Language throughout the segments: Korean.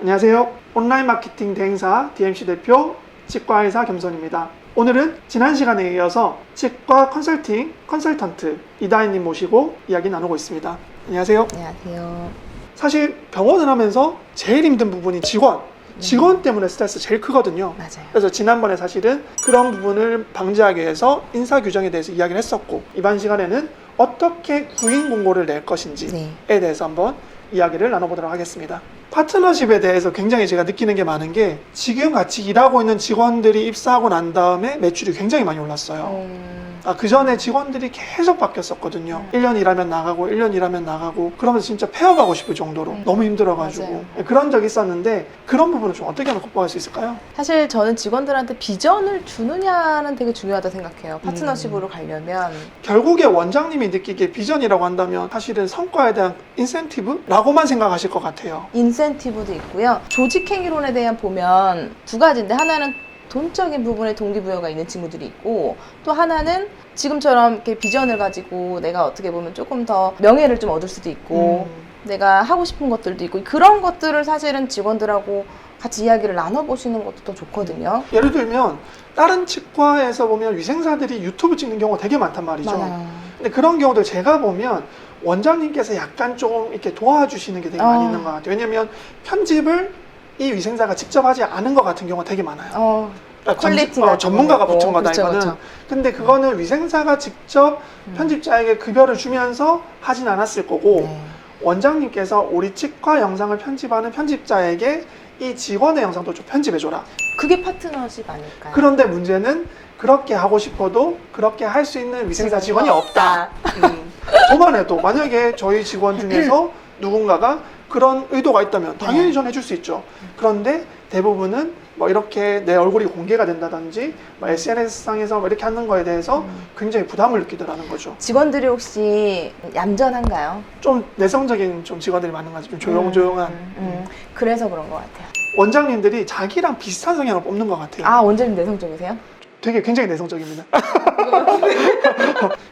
안녕하세요. 온라인 마케팅 대행사 DMC 대표 치과의사 겸손입니다. 오늘은 지난 시간에 이어서 치과 컨설팅 컨설턴트 이다희님 모시고 이야기 나누고 있습니다. 안녕하세요. 안녕하세요. 사실 병원을 하면서 제일 힘든 부분이 직원 때문에 스트레스 제일 크거든요. 맞아요. 그래서 지난번에 사실은 그런 부분을 방지하기 위해서 인사 규정에 대해서 이야기를 했었고, 이번 시간에는 어떻게 구인 공고를 낼 것인지에 대해서 한번 이야기를 나눠보도록 하겠습니다. 파트너십에 대해서 굉장히 제가 느끼는 게 많은 게, 지금 같이 일하고 있는 직원들이 입사하고 난 다음에 매출이 굉장히 많이 올랐어요. 그 전에 직원들이 계속 바뀌었었거든요. 1년 일하면 나가고 1년 일하면 나가고, 그러면서 진짜 폐업하고 싶을 정도로 너무 힘들어가지고 맞아요. 그런 적이 있었는데, 그런 부분을 좀 어떻게 하면 극복할 수 있을까요? 사실 저는 직원들한테 비전을 주느냐는 되게 중요하다고 생각해요. 파트너십으로 가려면. 결국에 원장님이 느끼기에 비전이라고 한다면 사실은 성과에 대한 인센티브라고만 생각하실 것 같아요. 인센티브도 있고요. 조직행위론에 대한 보면 두 가지인데, 하나는 돈적인 부분에 동기부여가 있는 친구들이 있고, 또 하나는 지금처럼 이렇게 비전을 가지고 내가 어떻게 보면 조금 더 명예를 좀 얻을 수도 있고, 내가 하고 싶은 것들도 있고, 그런 것들을 사실은 직원들하고 같이 이야기를 나눠보시는 것도 더 좋거든요. 예를 들면 다른 치과에서 보면 위생사들이 유튜브 찍는 경우가 되게 많단 말이죠. 많아요. 근데 그런 경우들 제가 보면 원장님께서 약간 좀 이렇게 도와주시는 게 되게 많이 있는 것 같아요. 왜냐면 편집을 이 위생사가 직접 하지 않은 것 같은 경우가 되게 많아요. 그러니까 퀄리티가 전문가가 붙은 거다, 그쵸, 이거는. 그쵸. 근데 그거는 위생사가 직접 편집자에게 급여를 주면서 하진 않았을 거고, 원장님께서 우리 치과 영상을 편집하는 편집자에게 이 직원의 영상도 좀 편집해줘라. 그게 파트너십 아닐까요? 그런데 문제는 그렇게 하고 싶어도 그렇게 할 수 있는 위생사 직원이 없다. 저만 해도 만약에 저희 직원 중에서 누군가가 그런 의도가 있다면 당연히 전 해줄 수 있죠. 그런데 대부분은 뭐 이렇게 내 얼굴이 공개가 된다든지 뭐 SNS상에서 뭐 이렇게 하는 거에 대해서 굉장히 부담을 느끼더라는 거죠. 직원들이 혹시 얌전한가요? 좀 내성적인 좀 직원들이 많은 것 같아요. 좀 조용조용한. 그래서 그런 것 같아요. 원장님들이 자기랑 비슷한 성향을 뽑는 것 같아요. 아, 원장님 내성적이세요? 되게 굉장히 내성적입니다.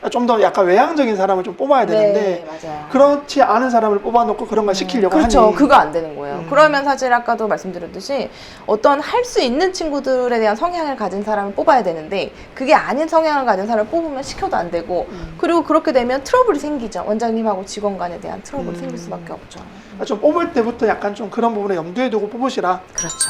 좀 더 약간 외향적인 사람을 좀 뽑아야 되는데, 네, 맞아요. 그렇지 않은 사람을 뽑아놓고 그런 걸 시키려고 그렇죠. 하니. 그거 안 되는 거예요. 그러면 사실 아까도 말씀드렸듯이 어떤 할 수 있는 친구들에 대한 성향을 가진 사람을 뽑아야 되는데, 그게 아닌 성향을 가진 사람을 뽑으면 시켜도 안 되고, 그리고 그렇게 되면 트러블이 생기죠. 원장님하고 직원 간에 대한 트러블이 생길 수밖에 없죠. 좀 뽑을 때부터 약간 좀 그런 부분에 염두에 두고 뽑으시라. 그렇죠.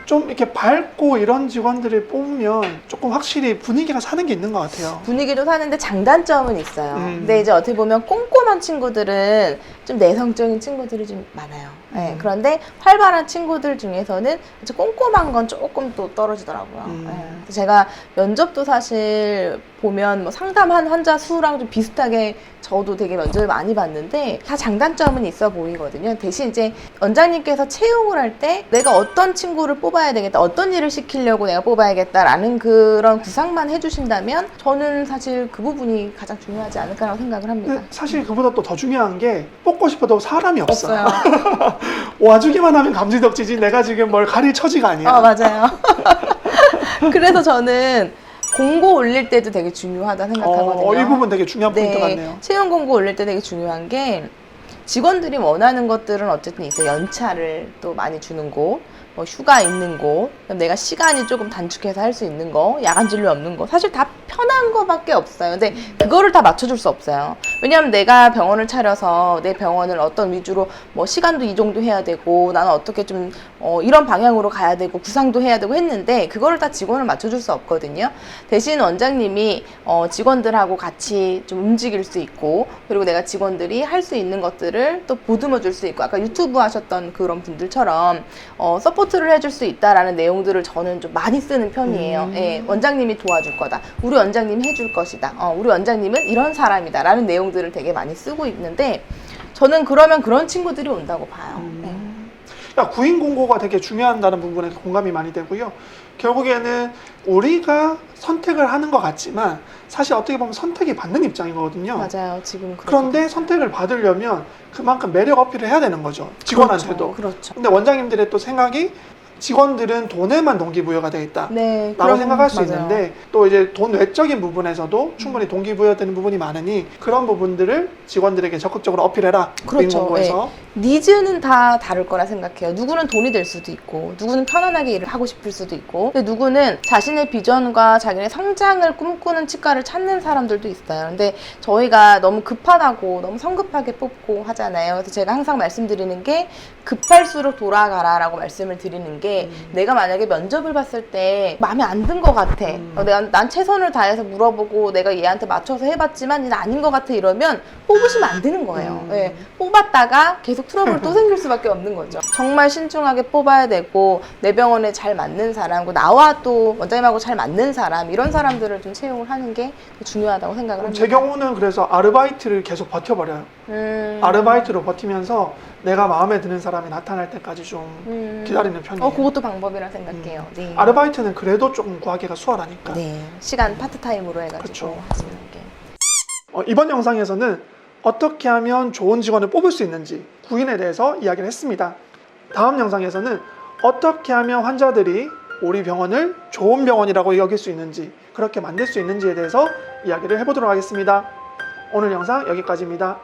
좀 이렇게 밝고 이런 직원들을 뽑으면 조금 확실히 분위기가 사는 게 있는 것 같아요. 분위기도 사는데 장단점은 있어요. 음. 근데 이제 어떻게 보면 꼼꼼한 친구들은 좀 내성적인 친구들이 좀 많아요. 네, 그런데 활발한 친구들 중에서는 이제 꼼꼼한 건 조금 또 떨어지더라고요. 네. 제가 면접도 사실 보면 뭐 상담한 환자 수랑 좀 비슷하게 저도 되게 면접을 많이 봤는데 다 장단점은 있어 보이거든요. 대신 이제 원장님께서 채용을 할 때 내가 어떤 친구를 뽑아야 되겠다, 어떤 일을 시키려고 내가 뽑아야겠다라는 그런 구상만 해주신다면 저는 사실 그 부분이 가장 중요하지 않을까라고 생각을 합니다. 근데 사실 그보다 또 더 중요한 게, 뽑고 싶어도 사람이 없어. 없어요. 와주기만 하면 감지덕지지 내가 지금 뭘 가릴 처지가 아니야. 맞아요. 그래서 저는 공고 올릴 때도 되게 중요하다 생각하거든요. 이 부분 되게 중요한 포인트 같네요. 채용 공고 올릴 때 되게 중요한 게, 직원들이 원하는 것들은 어쨌든 있어요. 연차를 또 많이 주는 곳, 뭐 휴가 있는 곳, 내가 시간이 조금 단축해서 할 수 있는 거, 야간 진료 없는 거, 사실 다 편한 거밖에 없어요. 근데 그거를 다 맞춰줄 수 없어요. 왜냐하면 내가 병원을 차려서 내 병원을 어떤 위주로 뭐 시간도 이 정도 해야 되고, 나는 어떻게 좀 이런 방향으로 가야 되고 구상도 해야 되고 했는데, 그거를 다 직원을 맞춰줄 수 없거든요. 대신 원장님이 직원들하고 같이 좀 움직일 수 있고, 그리고 내가 직원들이 할 수 있는 것들을 또 보듬어 줄 수 있고, 아까 유튜브 하셨던 그런 분들처럼 서포트를 해줄 수 있다라는 내용들을 저는 좀 많이 쓰는 편이에요. 예, 원장님이 도와줄 거다, 우리 원장님이 해줄 것이다, 우리 원장님은 이런 사람이다 라는 내용들을 되게 많이 쓰고 있는데, 저는 그러면 그런 친구들이 온다고 봐요. 네. 그러니까 구인 공고가 되게 중요하다는 부분에 공감이 많이 되고요. 결국에는 우리가 선택을 하는 것 같지만 사실 어떻게 보면 선택이 받는 입장이거든요. 맞아요. 지금 그런데 선택을 받으려면 그만큼 매력 어필을 해야 되는 거죠, 직원한테도. 그렇죠. 근데 원장님들의 또 생각이 직원들은 돈에만 동기부여가 되어 있다 네, 라고 생각할 수 맞아요. 있는데 또 이제 돈 외적인 부분에서도 충분히 동기부여되는 부분이 많으니 그런 부분들을 직원들에게 적극적으로 어필해라. 그렇죠. 공고에서. 니즈는 다 다를 거라 생각해요. 누구는 돈이 될 수도 있고, 누구는 편안하게 일을 하고 싶을 수도 있고, 근데 누구는 자신의 비전과 자기의 성장을 꿈꾸는 치과를 찾는 사람들도 있어요. 근데 저희가 너무 급하다고, 너무 성급하게 뽑고 하잖아요. 그래서 제가 항상 말씀드리는 게 급할수록 돌아가라라고 말씀을 드리는 게 내가 만약에 면접을 봤을 때 마음에 안 든 것 같아. 난 최선을 다해서 물어보고 내가 얘한테 맞춰서 해봤지만 얘는 아닌 것 같아 이러면 뽑으시면 안 되는 거예요. 네, 뽑았다가 계속 트러블 또 생길 수밖에 없는 거죠. 정말 신중하게 뽑아야 되고 내 병원에 잘 맞는 사람, 나와 또 원장님하고 잘 맞는 사람 이런 사람들을 좀 채용을 하는 게 중요하다고 생각을 합니다. 제 경우는 그래서 아르바이트를 계속 버텨버려요. 아르바이트로 버티면서 내가 마음에 드는 사람이 나타날 때까지 좀 기다리는 편이에요. 그것도 방법이라 생각해요. 네. 아르바이트는 그래도 조금 구하기가 수월하니까. 네. 시간 파트타임으로 해가지고 그쵸. 하시는 게. 이번 영상에서는 어떻게 하면 좋은 직원을 뽑을 수 있는지 구인에 대해서 이야기를 했습니다. 다음 영상에서는 어떻게 하면 환자들이 우리 병원을 좋은 병원이라고 여길 수 있는지, 그렇게 만들 수 있는지에 대해서 이야기를 해보도록 하겠습니다. 오늘 영상 여기까지입니다.